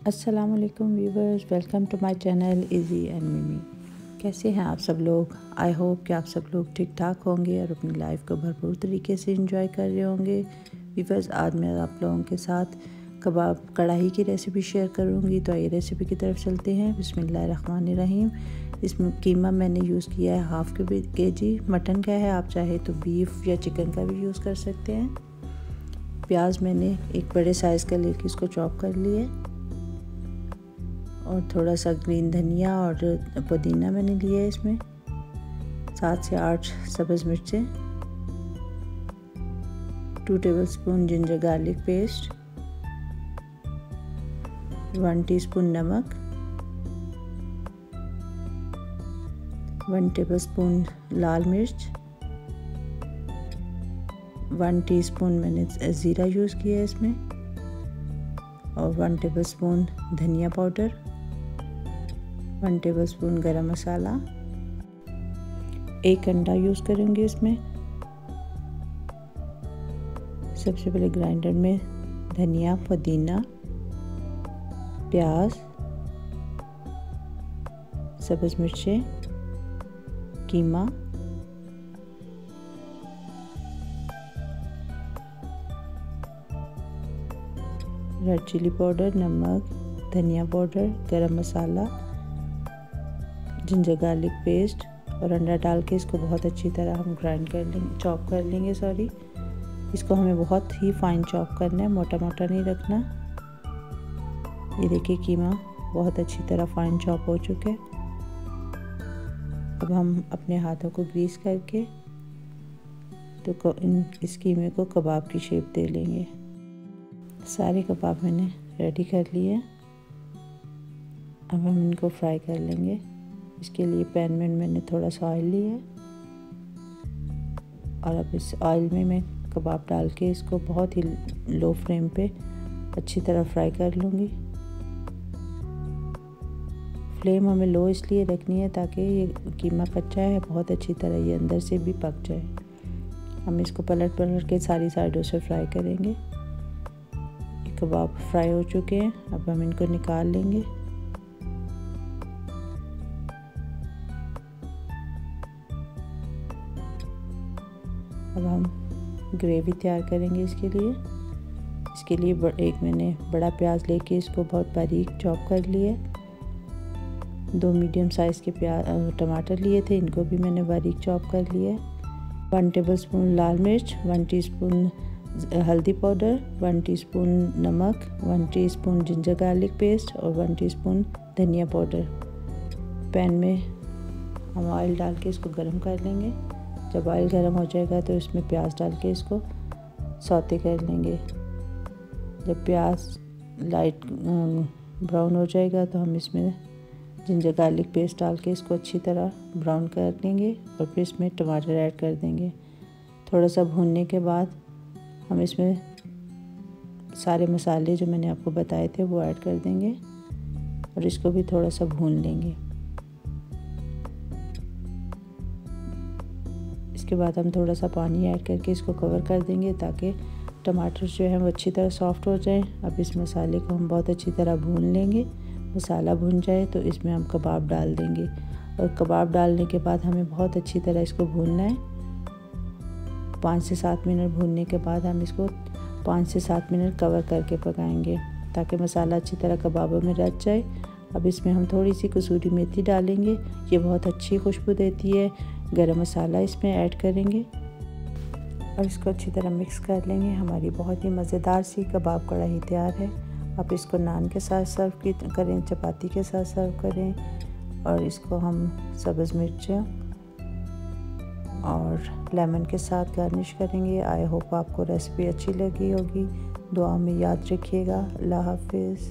अस्सलाम वालेकुम viewers, welcome to my channel Izzy and Mimi. कैसे हैं आप सब लोग? आई होप कि आप सब लोग ठीक ठाक होंगे और अपनी लाइफ को भरपूर तरीके से एंजॉय कर रहे होंगे। व्यूवर्स, आज मैं आप लोगों के साथ कबाब कढ़ाई की रेसिपी शेयर करूंगी। तो आइए रेसिपी की तरफ चलते हैं। बिस्मिल्लाहिर्रहमानिर्रहीम। इसमें कीमा मैंने यूज़ किया है हाफ़ केजी मटन का है। आप चाहे तो बीफ या चिकन का भी यूज़ कर सकते हैं। प्याज मैंने एक बड़े साइज़ का लेके इसको चॉप कर लिया और थोड़ा सा ग्रीन धनिया और पुदीना मैंने लिया है। इसमें 7 से 8 सब्ज़ मिर्चें, 2 tablespoon ginger garlic paste, 1 teaspoon नमक, 1 टेबलस्पून लाल मिर्च, 1 टीस्पून मैंने ज़ीरा यूज़ किया है इसमें, और 1 टेबलस्पून धनिया पाउडर, 1 टेबलस्पून गरम मसाला, 1 अंडा यूज़ करूँगी इसमें। सबसे पहले ग्राइंडर में धनिया, पुदीना, प्याज, सब्ज़ मिर्चें, कीमा, रेड चिली पाउडर, नमक, धनिया पाउडर, गरम मसाला, जिंजर गार्लिक पेस्ट और अंडा डाल के इसको बहुत अच्छी तरह हम ग्राइंड कर लेंगे, चॉप कर लेंगे। इसको हमें बहुत ही फाइन चॉप करना है, मोटा मोटा नहीं रखना। ये देखिए कीमा बहुत अच्छी तरह फाइन चॉप हो चुके। अब हम अपने हाथों को ग्रीस करके तो इस कीमे को कबाब की शेप दे लेंगे। सारे कबाब मैंने रेडी कर लिए। अब हम इनको फ्राई कर लेंगे। इसके लिए पैन में मैंने थोड़ा सा ऑयल लिया है और अब इस ऑयल में मैं कबाब डाल के इसको बहुत ही लो फ्लेम पे अच्छी तरह फ्राई कर लूँगी। फ्लेम हमें लो इसलिए रखनी है ताकि ये कीमा कच्चा है, बहुत अच्छी तरह ये अंदर से भी पक जाए। हम इसको पलट के सारी साइडों से फ्राई करेंगे। कबाब फ्राई हो चुके हैं, अब हम इनको निकाल लेंगे। अब हम ग्रेवी तैयार करेंगे इसके लिए एक मैंने बड़ा प्याज लेके इसको बहुत बारीक चॉप कर लिया। 2 मीडियम साइज़ के टमाटर लिए थे, इनको भी मैंने बारीक चॉप कर लिया। 1 टेबलस्पून लाल मिर्च, 1 टीस्पून हल्दी पाउडर, 1 टीस्पून नमक, 1 टीस्पून जिंजर गार्लिक पेस्ट और 1 टीस्पून धनिया पाउडर। पैन में हम ऑयल डाल के इसको गर्म कर लेंगे। जब ऑयल गर्म हो जाएगा तो इसमें प्याज डाल के इसको सौते कर लेंगे। जब प्याज लाइट ब्राउन हो जाएगा तो हम इसमें जिंजर गार्लिक पेस्ट डाल के इसको अच्छी तरह ब्राउन कर लेंगे और फिर इसमें टमाटर ऐड कर देंगे। थोड़ा सा भूनने के बाद हम इसमें सारे मसाले जो मैंने आपको बताए थे वो ऐड कर देंगे और इसको भी थोड़ा सा भून लेंगे। इसके बाद हम थोड़ा सा पानी ऐड करके इसको कवर कर देंगे ताकि टमाटर जो है वो अच्छी तरह सॉफ्ट हो जाए। अब इस मसाले को हम बहुत अच्छी तरह भून लेंगे। मसाला भून जाए तो इसमें हम कबाब डाल देंगे और कबाब डालने के बाद हमें बहुत अच्छी तरह इसको भूनना है। 5 से 7 मिनट भूनने के बाद हम इसको 5 से 7 मिनट कवर करके पकाएंगे ताकि मसाला अच्छी तरह कबाबों में रच जाए। अब इसमें हम थोड़ी सी कसूरी मेथी डालेंगे, ये बहुत अच्छी खुशबू देती है। गरम मसाला इसमें ऐड करेंगे और इसको अच्छी तरह मिक्स कर लेंगे। हमारी बहुत ही मज़ेदार सी कबाब कढ़ाई तैयार है। आप इसको नान के साथ सर्व करें, चपाती के साथ सर्व करें और इसको हम सब्ज़ मिर्चें और लेमन के साथ गार्निश करेंगे। आई होप आपको रेसिपी अच्छी लगी होगी। दुआ में याद रखिएगा। अल्लाह हाफिज़।